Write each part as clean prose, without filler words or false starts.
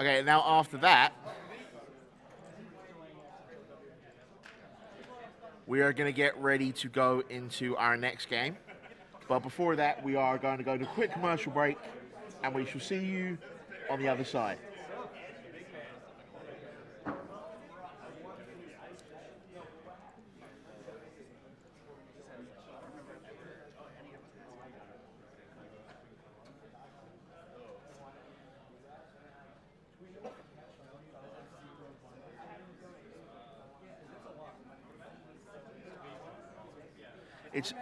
Okay, now after that, we are going to get ready to go into our next game. But before that, we are going to go to a quick commercial break, and we shall see you on the other side. It's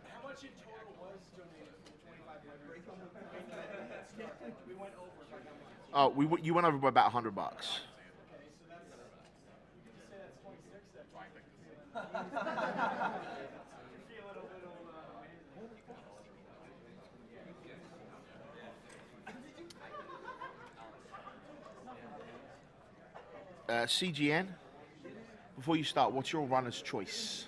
How much in total was donated for 2,500? We went over by how much? you went over by about $100. Okay, so that's. Would you say that's 26? That's feel a little. CGN, before you start, what's your runner's choice?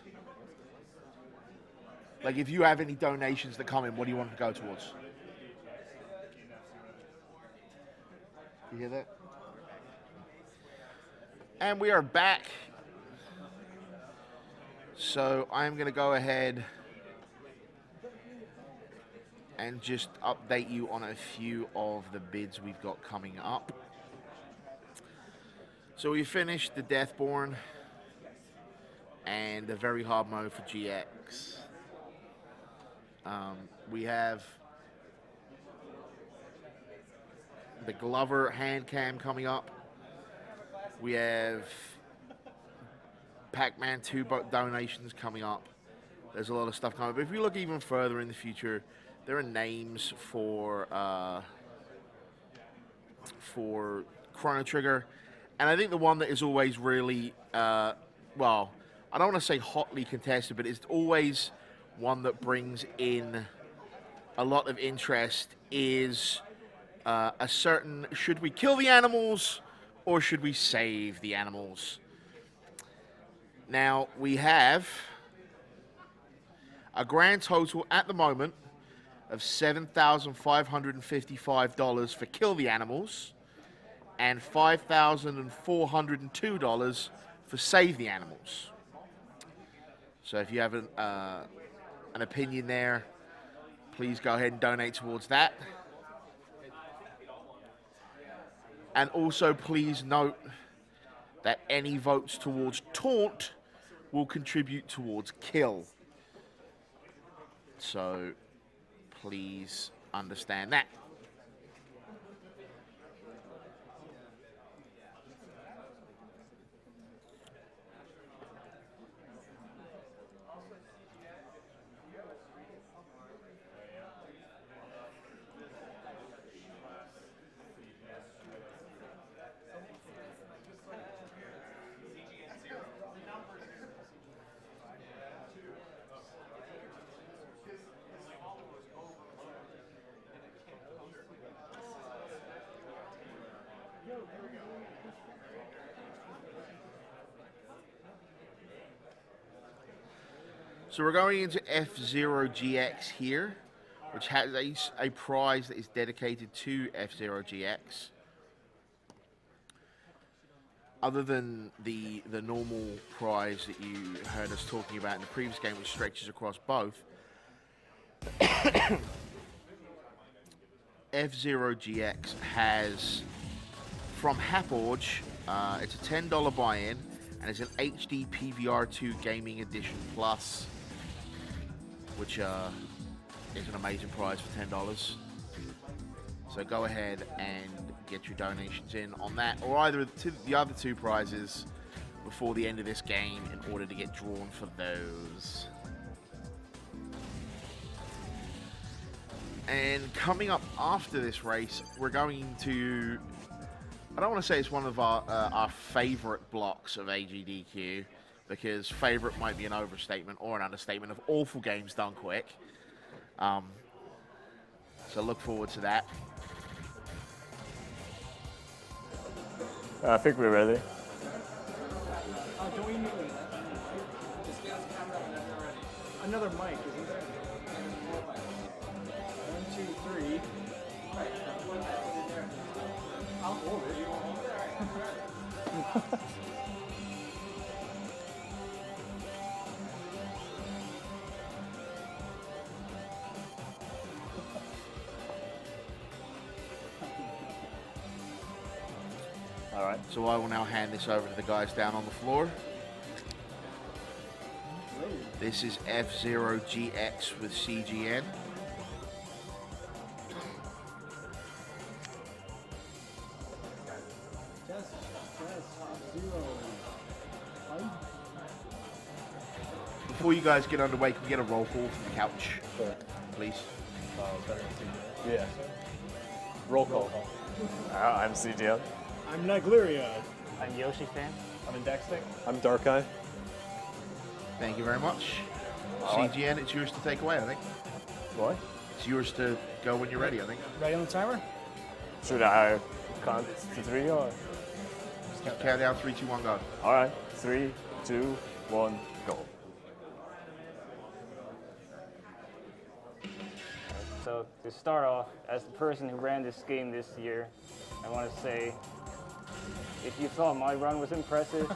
Like, if you have any donations that come in, what do you want to go towards? You hear that? And we are back. So I'm going to go ahead and just update you on a few of the bids we've got coming up. So we finished the Deathborn and the very hard mode for GX. We have the Glover hand cam coming up. We have Pac-Man 2 donations coming up. There's a lot of stuff coming up. But if we look even further in the future, there are names for Chrono Trigger. And I think the one that is always really, well, I don't want to say hotly contested, but it's always one that brings in a lot of interest is a certain, should we kill the animals or should we save the animals? Now, we have a grand total at the moment of $7,555 for kill the animals and $5,402 for save the animals. So if you have an opinion there, please go ahead and donate towards that. And also please note that any votes towards taunt will contribute towards kill. So please understand that. So we're going into F-Zero GX here, which has a prize that is dedicated to F-Zero GX. Other than the normal prize that you heard us talking about in the previous game, which stretches across both, F-Zero GX has, from Haporge, it's a $10 buy-in, and it's an HD PVR2 Gaming Edition Plus, which is an amazing prize for $10. So go ahead and get your donations in on that, or either the other two prizes before the end of this game in order to get drawn for those. And coming up after this race, we're going to I don't want to say it's one of our favorite blocks of AGDQ, because favorite might be an overstatement or an understatement of awful games done quick. So look forward to that. I think we're ready. Don't we need another mic, isn't there? 1, 2, 3. I'll hold it. All right. So I will now hand this over to the guys down on the floor. This is F-Zero GX with CGN. Test 0. Before you guys get underway, can we get a roll call from the couch, Sure. please? Yeah. Roll call. I'm CGN. I'm Nagleria. I'm Yoshi fan. I'm in Dexter. I'm Dark Eye. Thank you very much. right. CGN, it's yours to take away, I think. What? It's yours to go when you're ready, I think. Ready on the timer? Should I count to 3 or? Count down, 3, 2, 1, go. All right. 3, 2, 1, go. So to start off, as the person who ran this game this year, I want to say, if you thought my run was impressive,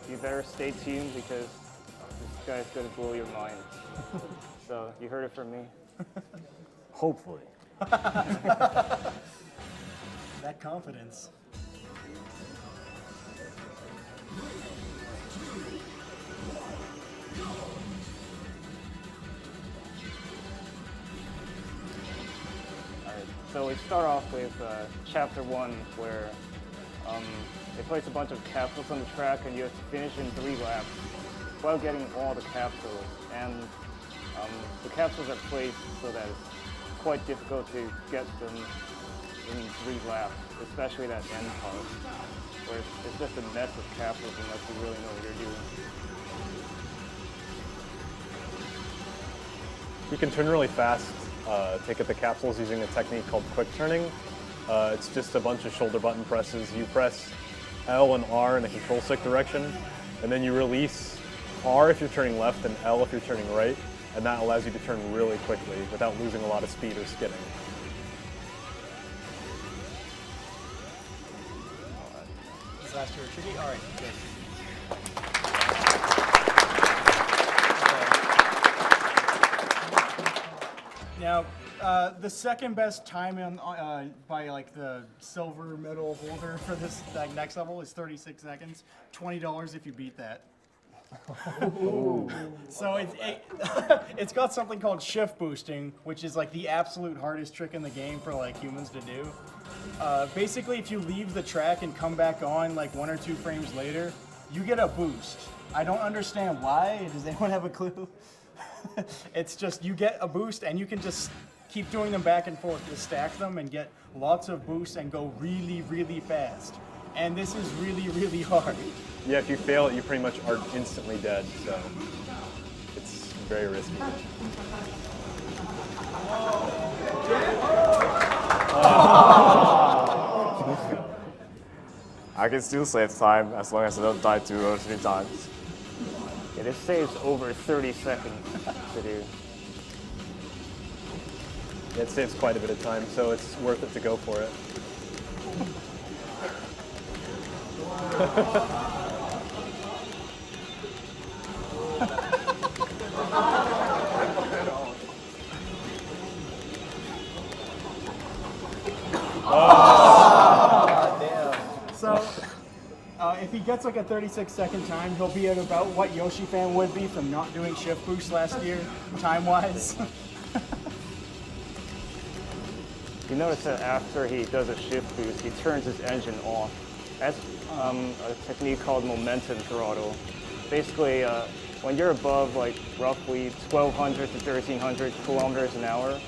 you better stay tuned because this guy's going to blow your mind. So you heard it from me. Hopefully. That confidence. Alright, so we start off with chapter 1, where they place a bunch of capsules on the track and you have to finish in 3 laps while getting all the capsules. And the capsules are placed so that it's quite difficult to get them in 3 laps, especially that end part, where it's just a mess of capsules unless you really know what you're doing. You can turn really fast, take at the capsules using a technique called quick turning. It's just a bunch of shoulder button presses. You press L and R in the control stick direction, and then you release R if you're turning left and L if you're turning right, and that allows you to turn really quickly without losing a lot of speed or skidding. This last year tricky. All right, good. Now, the second best time by like the silver medal holder for this next level is 36 seconds. $20 if you beat that. So it's got something called shift boosting, which is like the absolute hardest trick in the game for like humans to do. Basically, if you leave the track and come back on like 1 or 2 frames later, you get a boost. I don't understand why. Does anyone have a clue? It's just you get a boost and you can just keep doing them back and forth to stack them and get lots of boosts and go really, really fast. And this is really, really hard. Yeah, if you fail it, you pretty much are instantly dead, so it's very risky. I can still save time as long as I don't die 2 or 3 times. Yeah, this saves over 30 seconds to do. It saves quite a bit of time, so it's worth it to go for it. So, if he gets like a 36-second time, he'll be at about what Yoshi fan would be from not doing shift boost last year, time-wise. You notice that after he does a shift boost, he turns his engine off. That's a technique called momentum throttle. Basically, when you're above like roughly 1,200 to 1,300 kilometers an hour,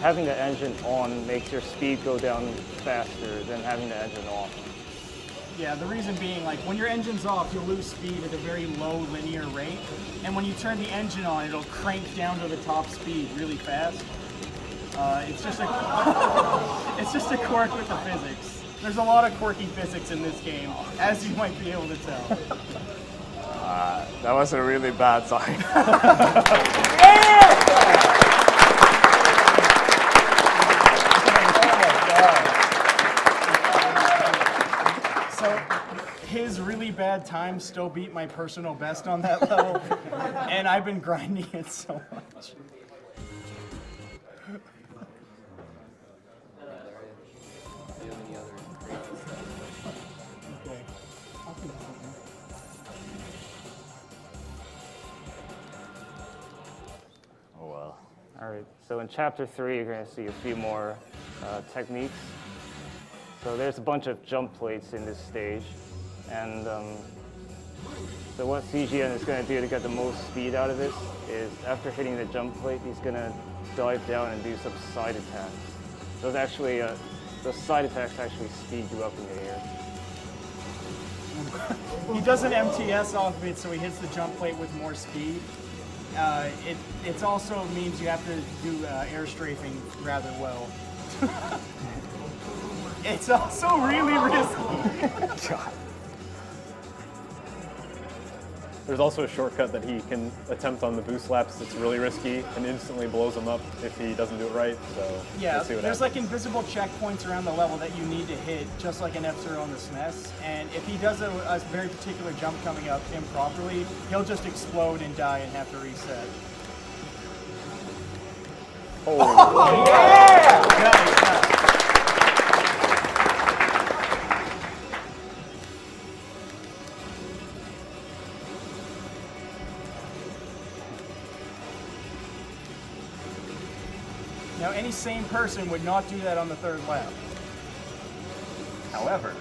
having the engine on makes your speed go down faster than having the engine off. Yeah, the reason being, like, when your engine's off, you'll lose speed at a very low linear rate, and when you turn the engine on, it'll crank down to the top speed really fast. It's just a quirk with the physics. There's a lot of quirky physics in this game, as you might be able to tell. That was a really bad sign. So his really bad time still beat my personal best on that level, and I've been grinding it so much. Oh well. All right, so in Chapter 3, you're going to see a few more techniques. So there's a bunch of jump plates in this stage, and so what CGN is going to do to get the most speed out of this is after hitting the jump plate, he's going to dive down and do some side attacks. Those actually, those side attacks actually speed you up in the air. He does an MTS off of it, so he hits the jump plate with more speed. It also means you have to do air strafing rather well. It's also really risky. God. There's also a shortcut that he can attempt on the boost laps that's really risky and instantly blows him up if he doesn't do it right. So Yeah, let's see what there's happens. like invisible checkpoints around the level that you need to hit, just like an F-Zero on the SNES. And if he does a very particular jump coming up improperly, he'll just explode and die and have to reset. Oh, Nice. Now, any sane person would not do that on the third lap. However,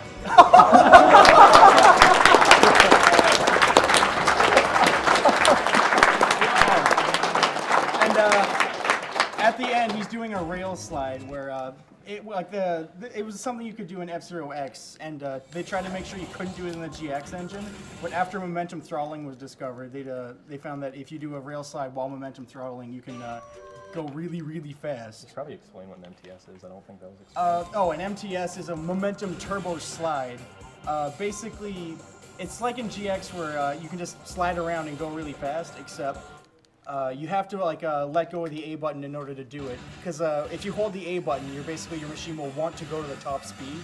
And at the end, he's doing a rail slide where it was something you could do in F-Zero X, and they tried to make sure you couldn't do it in the GX engine. But after momentum throttling was discovered, they found that if you do a rail slide while momentum throttling, you can go really, really fast. probably explain what an MTS is. I don't think that was explained. An MTS is a momentum turbo slide. Basically, it's like in GX where you can just slide around and go really fast, except you have to let go of the A button in order to do it. Because if you hold the A button, your machine will want to go to the top speed,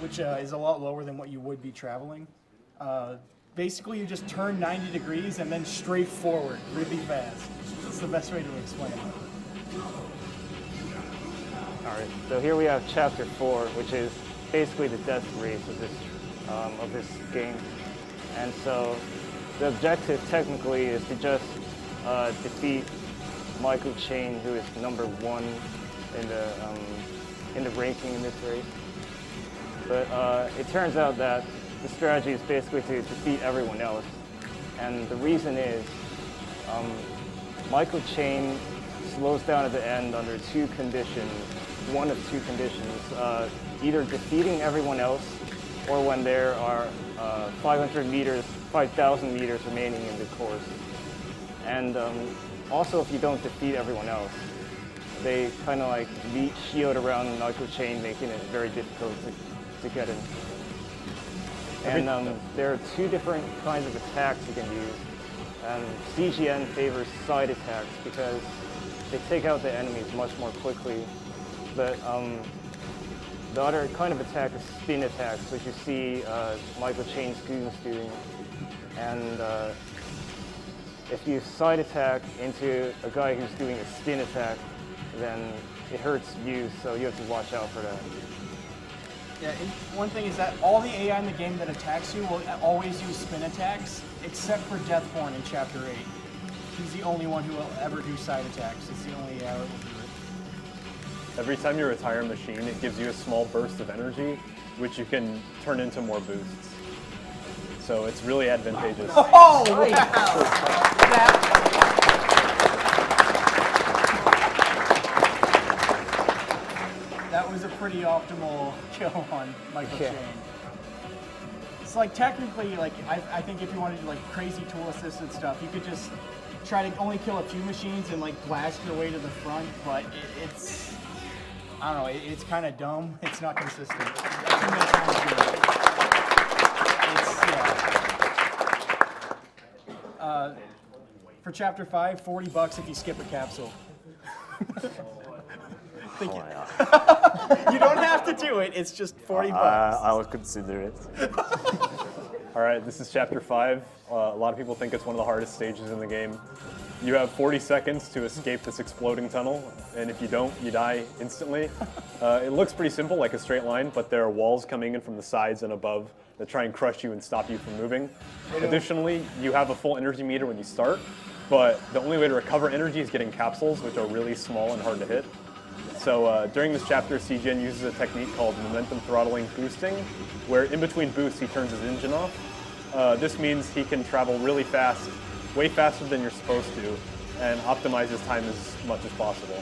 which is a lot lower than what you would be traveling. Basically, you just turn 90 degrees and then strafe forward really fast. That's the best way to explain it. All right, so here we have Chapter 4, which is basically the death race of this game. And so the objective technically is to just defeat Michael Chain, who is #1 in the ranking in this race. But it turns out that the strategy is basically to defeat everyone else. And the reason is Michael Chain slows down at the end under two conditions, one of two conditions, either defeating everyone else or when there are 5,000 meters remaining in the course. And also if you don't defeat everyone else, they kind of like shield around Michael Chain, making it very difficult to get in. And there are two different kinds of attacks you can use. And CGN favors side attacks because they take out the enemies much more quickly. But the other kind of attack is spin attacks, which you see Michael Chain students doing. And if you side attack into a guy who's doing a spin attack, then it hurts you, so you have to watch out for that. Yeah, one thing is that all the AI in the game that attacks you will always use spin attacks, except for Deathborn in Chapter 8. He's the only one who will ever do side attacks. It's the only AI that will do it. Every time you retire a machine, it gives you a small burst of energy, which you can turn into more boosts. So it's really advantageous. Oh, wow! pretty optimal kill on Michael Yeah. Shane. It's like technically, like I think if you wanted to do like crazy tool assisted stuff, you could just try to only kill a few machines and like blast your way to the front. But it's I don't know, it's kind of dumb. It's not consistent. For Chapter 5, $40 if you skip a capsule. Thank you. You don't have to do it. It's just $40. I would consider it. All right, this is Chapter 5. A lot of people think it's one of the hardest stages in the game. You have 40 seconds to escape this exploding tunnel, and if you don't, you die instantly. It looks pretty simple, like a straight line, but there are walls coming in from the sides and above that try and crush you and stop you from moving. Additionally, you have a full energy meter when you start, but the only way to recover energy is getting capsules, which are really small and hard to hit. So during this chapter, CGN uses a technique called momentum throttling boosting, where in between boosts he turns his engine off. This means he can travel really fast, way faster than you're supposed to, and optimize his time as much as possible.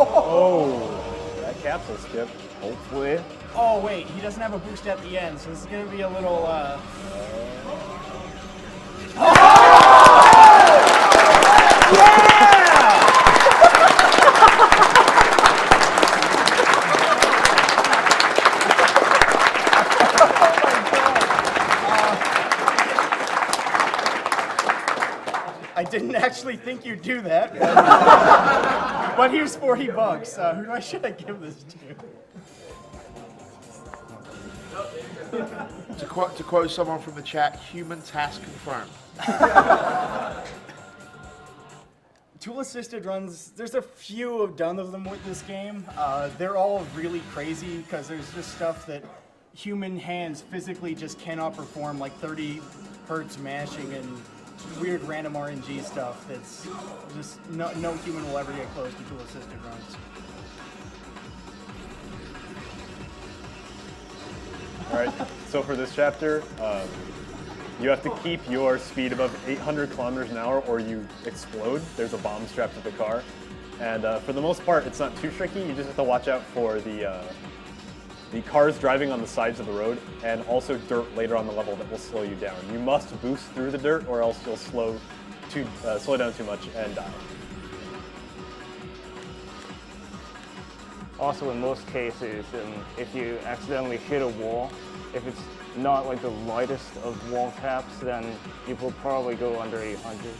Oh, that capsule skip. Hopefully. Oh wait, he doesn't have a boost at the end, so this is gonna be a little. I didn't actually think you'd do that, but here's $40. Who should I give this to? To quote someone from the chat, human task confirmed. Tool assisted runs, there's a few of done of them with this game. They're all really crazy because there's just stuff that human hands physically just cannot perform, like 30 hertz mashing and weird random RNG stuff that's just no human will ever get close to tool assisted runs. All right, so for this chapter, you have to keep your speed above 800 kilometers an hour or you explode. There's a bomb strapped to the car. And for the most part, it's not too tricky. You just have to watch out for the cars driving on the sides of the road and also dirt later on the level that will slow you down. You must boost through the dirt or else you'll slow down too much and die. Also, in most cases, if you accidentally hit a wall, if it's not like the lightest of wall taps, then you will probably go under 800.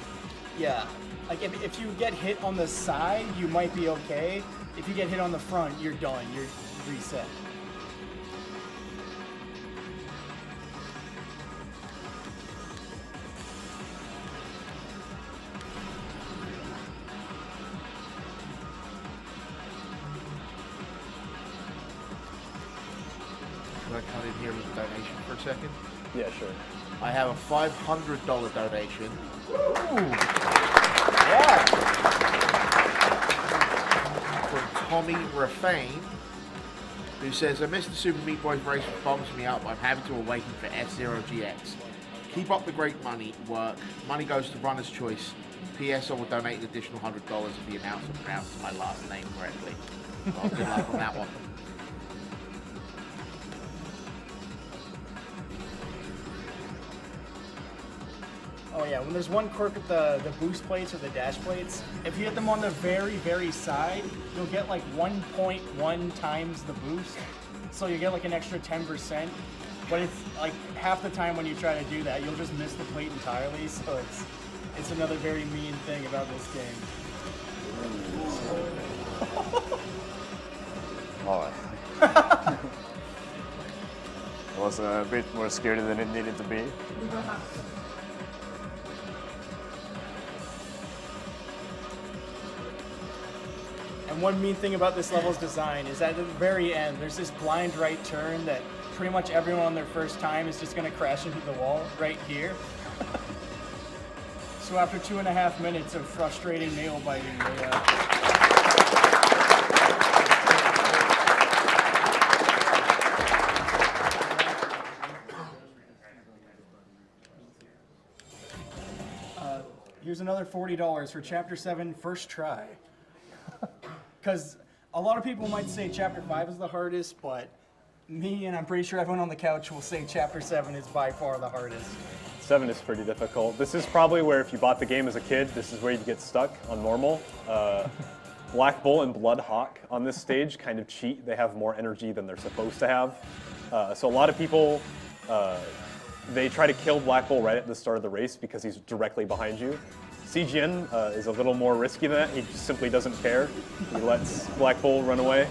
Yeah, like if you get hit on the side, you might be okay. If you get hit on the front, you're done. You're reset. Can I come in here with a donation for a second? Yeah, sure. I have a $500 donation. Yeah. From Tommy Rafane, who says, I missed the Super Meat Boy race which bums me out, but I'm happy to awaken for F-Zero GX. Keep up the great work. Money goes to Runner's Choice. P.S. I will donate an additional $100 if the announcer pronounces my last name correctly. Well, good luck on that one. Oh yeah, when there's one quirk with the boost plates or the dash plates, if you hit them on the very, very side, you'll get like 1.1 times the boost. So you get like an extra 10%. But it's like half the time when you try to do that, you'll just miss the plate entirely. So it's another very mean thing about this game. Alright. It was a bit more scary than it needed to be. And one mean thing about this level's design is that at the very end, there's this blind right turn that pretty much everyone on their first time is just going to crash into the wall right here. So after 2.5 minutes of frustrating nail biting, here's another $40 for Chapter 7 first try. Because a lot of people might say Chapter 5 is the hardest, but me and I'm pretty sure everyone on the couch will say Chapter 7 is by far the hardest. 7 is pretty difficult. This is probably where if you bought the game as a kid, this is where you'd get stuck on normal. Black Bull and Bloodhawk on this stage kind of cheat. They have more energy than they're supposed to have. So a lot of people, they try to kill Black Bull right at the start of the race because he's directly behind you. CGN is a little more risky than that. He just simply doesn't care. He lets Black Bull run away.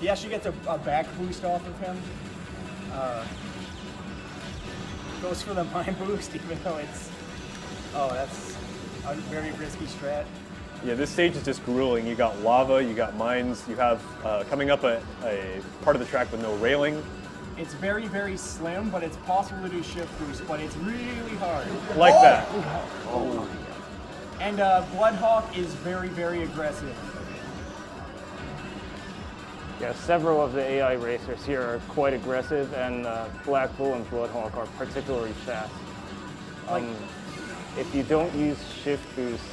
He actually gets a back boost off of him. Goes for the mind boost, even though it's... Oh, that's a very risky strat. Yeah, this stage is just grueling. You got lava, you got mines, you have coming up a part of the track with no railing. It's very, very slim, but it's possible to do shift boost, but it's really hard. Like that. Oh. And Bloodhawk is very, very aggressive. Yeah, several of the AI racers here are quite aggressive, and Black Bull and Bloodhawk are particularly fast. If you don't use shift boost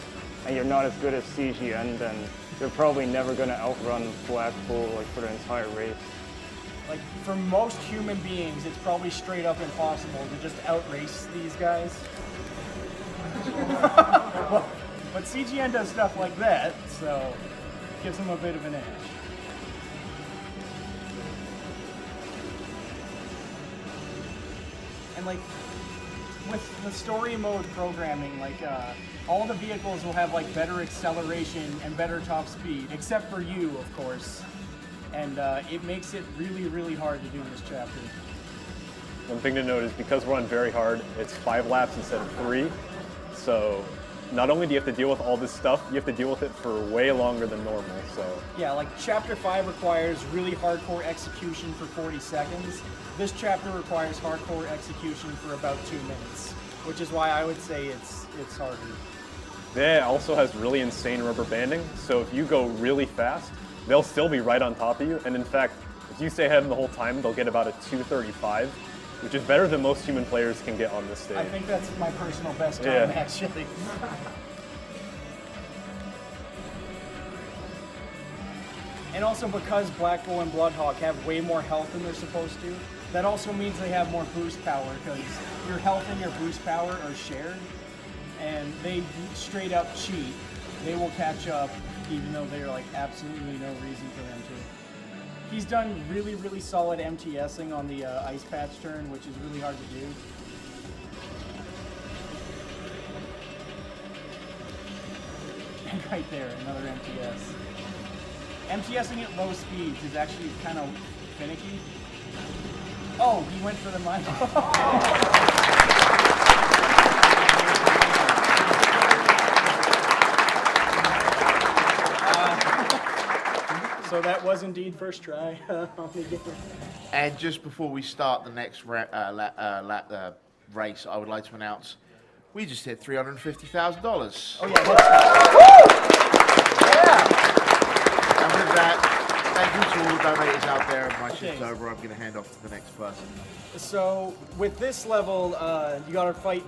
and you're not as good as CGN, then you're probably never going to outrun Black Bull like for the entire race. Like for most human beings, it's probably straight up impossible to just outrace these guys. But CGN does stuff like that, so it gives them a bit of an edge. And like with the story mode programming, like all the vehicles will have like better acceleration and better top speed, except for you, of course. And it makes it really, really hard to do this chapter. One thing to note is because we're on very hard, it's 5 laps instead of 3. So not only do you have to deal with all this stuff, you have to deal with it for way longer than normal. So yeah, like Chapter 5 requires really hardcore execution for 40 seconds. This chapter requires hardcore execution for about 2 minutes, which is why I would say it's harder. Yeah, it also has really insane rubber banding. So if you go really fast, they'll still be right on top of you. And in fact, if you stay ahead the whole time, they'll get about a 2:35, which is better than most human players can get on this stage. I think that's my personal best time, actually. And also because Black Bull and Bloodhawk have way more health than they're supposed to, that also means they have more boost power, because your health and your boost power are shared, and they straight up cheat. They will catch up, even though there's like absolutely no reason for them to. He's done really, really solid MTSing on the ice patch turn, which is really hard to do. And right there, another MTS. MTSing at low speeds is actually kind of finicky. Oh, he went for the mine. So that was indeed first try on the game. And just before we start the next race, I would like to announce we just hit $350,000. Oh yeah. And with that, thank you to all the donators out there. My shift's over. I'm going to hand off to the next person. So with this level, you got to fight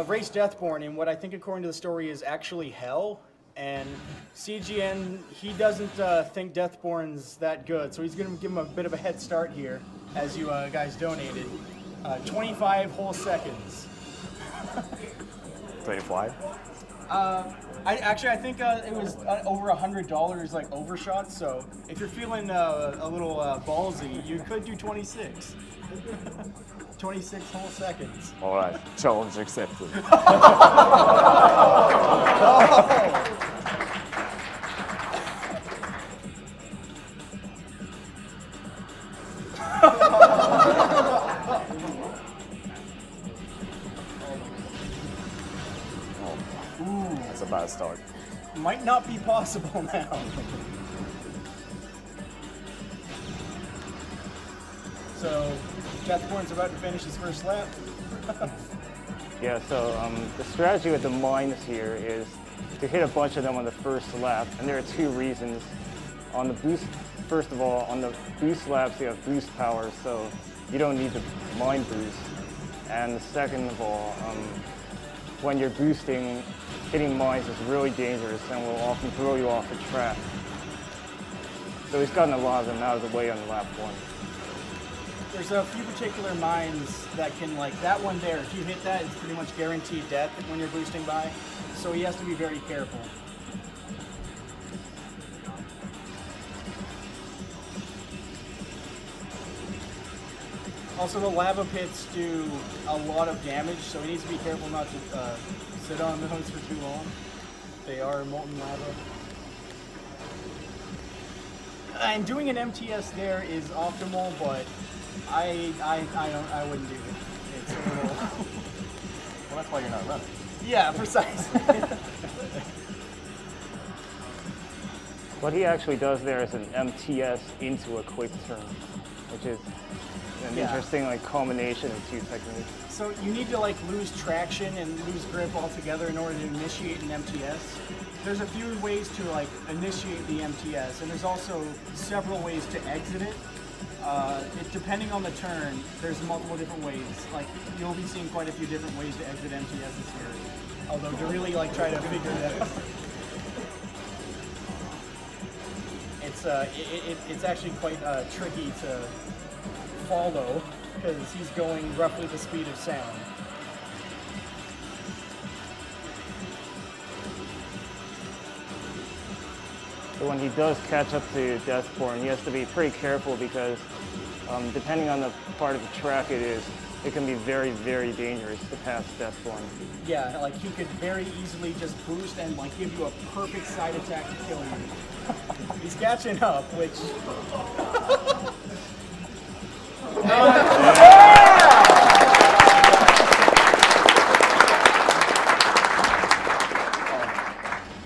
race Deathborn in what I think, according to the story, is actually hell. And CGN, he doesn't think Deathborn's that good, so he's going to give him a bit of a head start here, as you guys donated. 25 whole seconds. 25? I think it was over $100 like overshot, so if you're feeling a little ballsy, you could do 26. 26 whole seconds. All right, challenge accepted. Ooh. That's a bad start. Might not be possible now. So, Deathborn's about to finish his first lap. Yeah, so the strategy with the mines here is to hit a bunch of them on the first lap, and there are 2 reasons. On the boost, first of all, on the boost laps you have boost power, so you don't need the mine boost. And second of all, when you're boosting, hitting mines is really dangerous and will often throw you off the track. So he's gotten a lot of them out of the way on lap 1. There's a few particular mines that can, like that one there, if you hit that, it's pretty much guaranteed death when you're boosting by. So he has to be very careful. Also, the lava pits do a lot of damage, so he needs to be careful not to sit on those for too long. They are molten lava. And doing an MTS there is optimal, but I wouldn't do it. It's a little. Well, that's why you're not running. Yeah, precisely. What he actually does there is an MTS into a quick turn, which is an interesting like combination of two techniques. So you need to like lose traction and lose grip altogether in order to initiate an MTS. There's a few ways to like initiate the MTS, and there's also several ways to exit it. Depending on the turn, there's multiple different ways. Like you'll be seeing quite a few different ways to exit MTSs here. Although to really like try to figure it out, it's actually quite tricky to follow because he's going roughly the speed of sound. So when he does catch up to Deathborn, he has to be pretty careful because depending on the part of the track it can be very, very dangerous to pass Deathborn. Yeah, like he could very easily just boost and like give you a perfect side attack to kill you. He's catching up, which...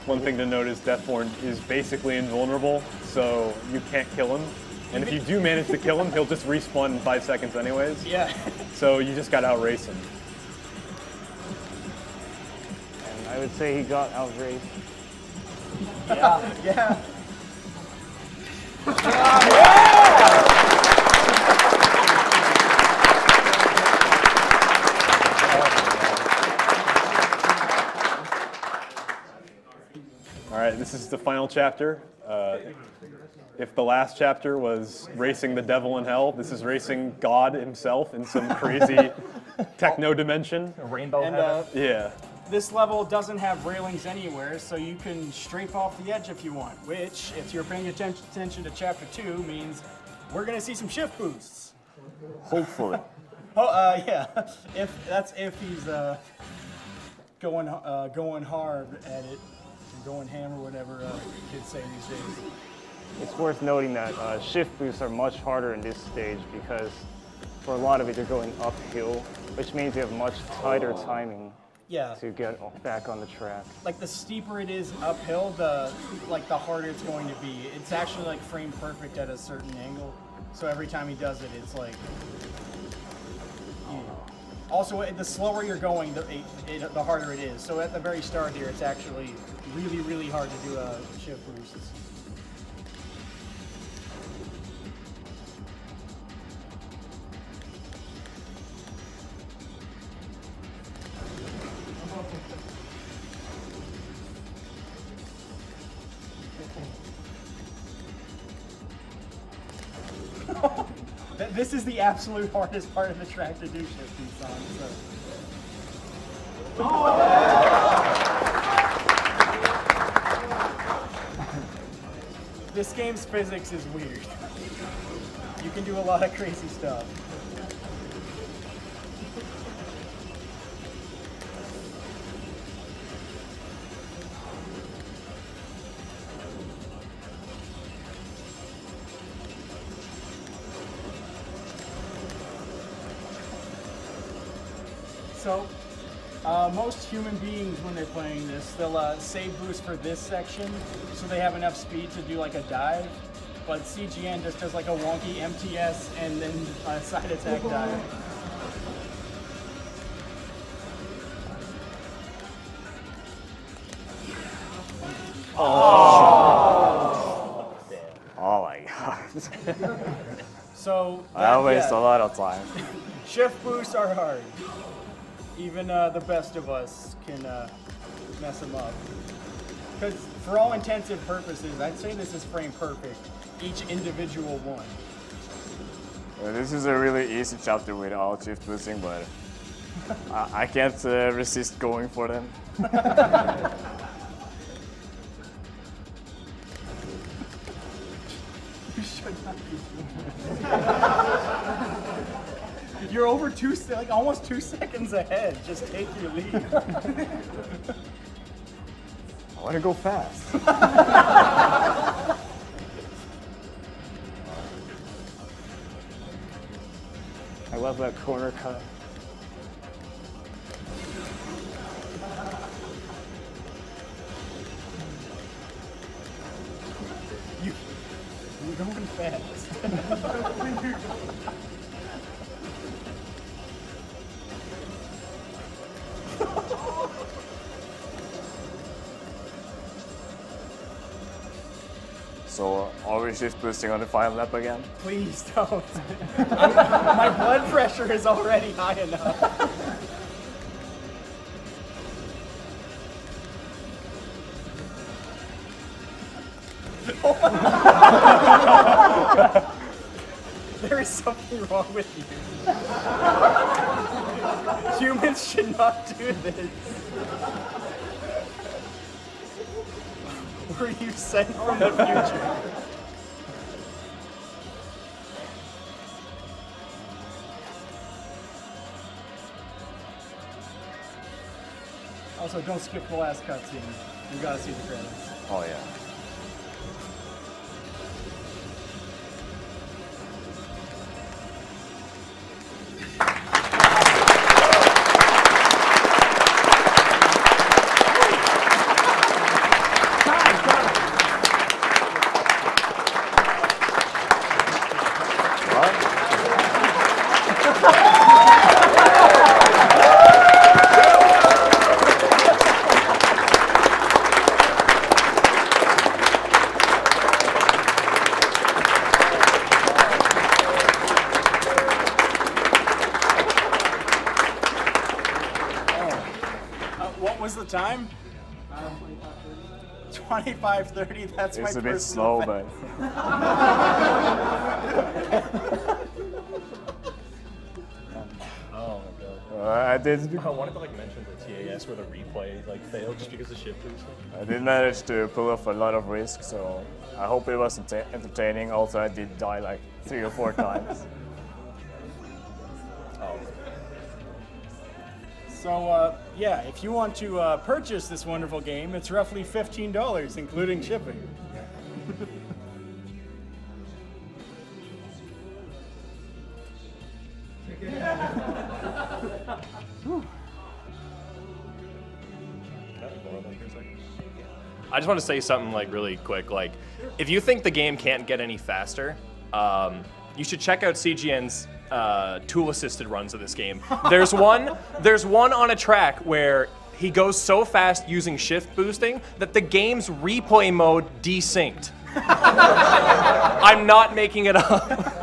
One thing to note is Deathborn is basically invulnerable, so you can't kill him. And if you do manage to kill him, he'll just respawn in 5 seconds anyways. Yeah. So you just gotta outrace him. And I would say he got outraced. Yeah. Yeah. All right, this is the final chapter. If the last chapter was racing the devil in hell, this is racing God himself in some crazy techno dimension. A rainbow And heaven. Yeah. this level doesn't have railings anywhere, so you can strafe off the edge if you want, which, if you're paying attention to Chapter 2, means we're going to see some shift boosts. Hopefully. Oh, yeah. If he's going hard at it, or going ham or whatever kids say these days. It's worth noting that shift boosts are much harder in this stage because for a lot of it you're going uphill, which means you have much tighter timing Yeah. to get back on the track. Like the steeper it is uphill, the harder it's going to be. It's actually like frame perfect at a certain angle. So every time he does it, it's like. Also, the slower you're going, the harder it is. So at the very start here, it's actually really, really hard to do a shift boost. This is the absolute hardest part of the track to do shift boosts on. So. This game's physics is weird. You can do a lot of crazy stuff. So, most human beings, when they're playing this, they'll save boost for this section, so they have enough speed to do like a dive. But CGN just does like a wonky MTS and then a side attack dive. Oh my god. So, I waste yeah, a lot of time. shift boosts are hard. Even the best of us can mess them up. Because for all intents and purposes, I'd say this is frame perfect. Each individual one. This is a really easy chapter without shift boosting, but I can't resist going for them. You should not be doing this. You're over almost 2 seconds ahead. Just take your lead. I want to go fast. I love that corner cut. You're going fast. So are we shift boosting on the final lap again? Please don't. My blood pressure is already high enough. There is something wrong with you. Humans should not do this. Were you sent from the future? Also, don't skip the last cutscene. You gotta see the credits. Oh yeah. What was the time? 25:30. That's my It's a bit personal slow, best. but Oh my god. I did. I wanted to mention the TAS where the replay failed just because of shift boosting. I did manage to pull off a lot of risk, so I hope it was entertaining. Also, I did die 3 or 4 times. Oh. So, yeah, if you want to purchase this wonderful game, it's roughly $15, including shipping. I just want to say something really quick. If you think the game can't get any faster, you should check out CGN's tool-assisted runs of this game. There's one on a track where he goes so fast using shift boosting that the game's replay mode desynced. I'm not making it up.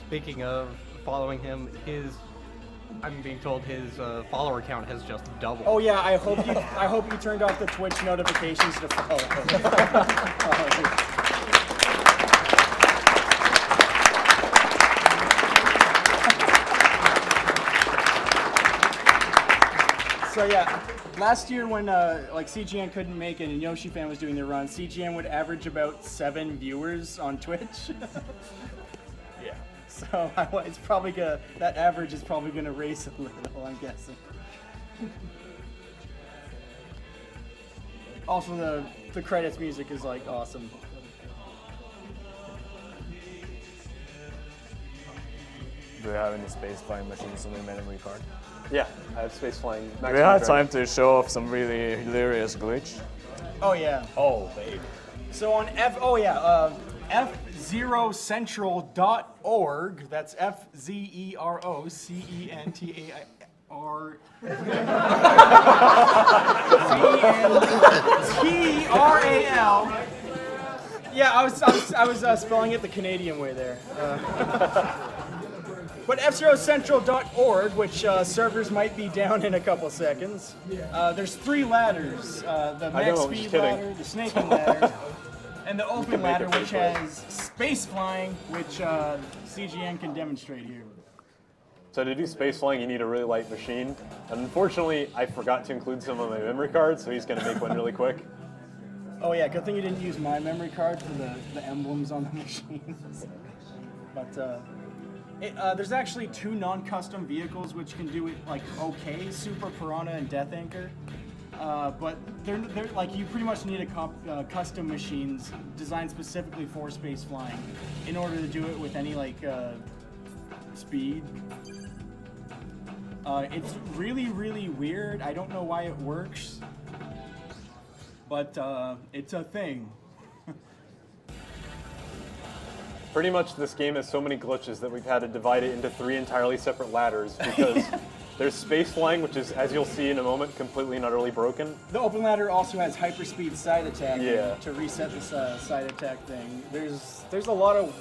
Speaking of following him, I'm being told his follower count has just doubled. Oh yeah, I hope you turned off the Twitch notifications to follow. So yeah, last year when CGN couldn't make it and Yoshi Fan was doing their run, CGN would average about 7 viewers on Twitch. Yeah. So it's probably that average is probably gonna raise a little, I'm guessing. Also, the credits music is awesome. Do you have any space flying machines on your memory card? Yeah, I have space flying. We had time to show off some really hilarious glitch. Oh yeah. Oh, babe. So on f0central.org, that's FZEROCENTAR CENTRAL. Yeah, I was spelling it the Canadian way there. But FZeroCentral.org, which servers might be down in a couple seconds, there's 3 ladders. The max know, speed just kidding. ladder, the snaking ladder, and the open ladder, which has space flying, which CGN can demonstrate here. So to do space flying, you need a really light machine. And unfortunately, I forgot to include some of my memory cards, so he's going to make one really quick. Oh yeah, good thing you didn't use my memory card for the emblems on the machines. But there's actually 2 non-custom vehicles which can do it like okay, Super Piranha and Death Anchor. But they're like, you pretty much need a custom machines designed specifically for space flying in order to do it with any like speed. It's really, really weird. I don't know why it works, but it's a thing. Pretty much this game has so many glitches that we've had to divide it into 3 entirely separate ladders because there's space flying, which is, as you'll see in a moment, completely and utterly broken. The open ladder also has hyperspeed side attack Yeah. to reset this side attack thing. There's a lot of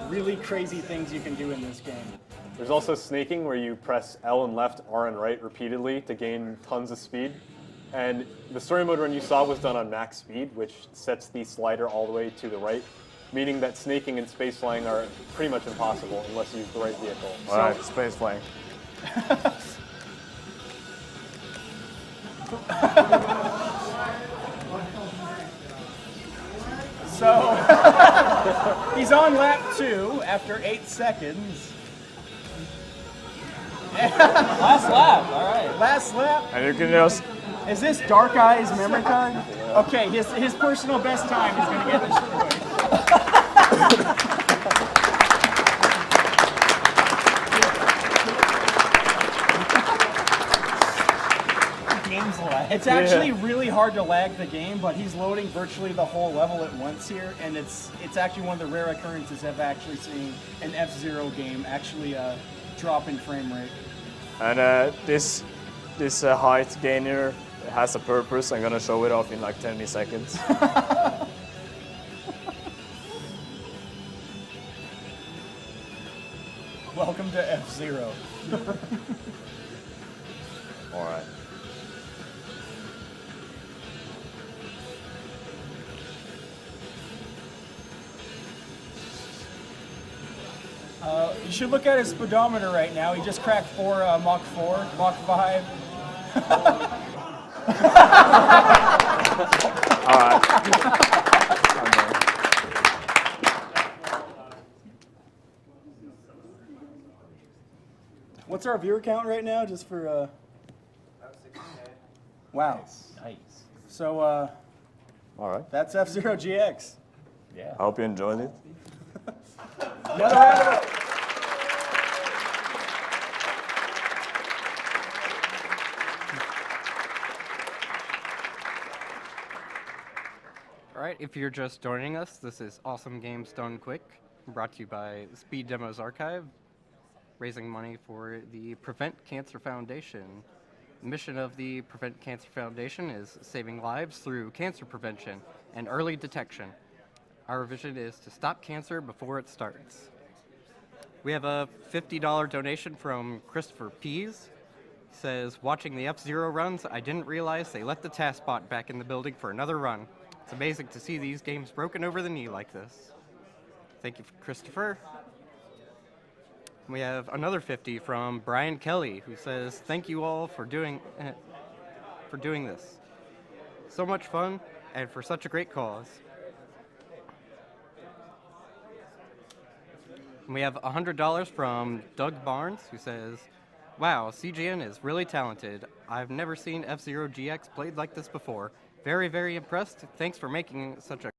really crazy things you can do in this game. There's also snaking, where you press L and left, R and right repeatedly to gain tons of speed. And the story mode run you saw was done on max speed, which sets the slider all the way to the right, meaning that snaking and space flying are pretty much impossible unless you use the right vehicle. Alright, space flying. So he's on lap 2 after 8 seconds. Last lap, all right. Last lap. And you can just... Is this Dark Eyes memory card? Okay, his personal best time is going to get destroyed. Game's lag. It's actually really hard to lag the game, but he's loading virtually the whole level at once here, and it's actually one of the rare occurrences I've actually seen an F-Zero game actually drop in frame rate. And this height gainer has a purpose. I'm gonna show it off in like 10 seconds. Welcome to F-Zero. Alright. You should look at his speedometer right now. He just cracked Mach 4, Mach 5. What's our viewer count right now, just for... Wow. Nice. So, Alright. that's F-Zero GX. Yeah. I hope you enjoyed it. Another round of applause. All right, if you're just joining us, this is Awesome Games Done Quick, brought to you by Speed Demos Archive, raising money for the Prevent Cancer Foundation. The mission of the Prevent Cancer Foundation is saving lives through cancer prevention and early detection. Our vision is to stop cancer before it starts. We have a $50 donation from Christopher Pease. He says, watching the F-Zero runs, I didn't realize they left the task bot back in the building for another run. It's amazing to see these games broken over the knee like this. Thank you, Christopher. We have another 50 from Brian Kelly, who says, thank you all for doing this. So much fun, and for such a great cause. And we have $100 from Doug Barnes, who says, wow, CGN is really talented. I've never seen F-Zero GX played like this before. Very, very impressed. Thanks for making such a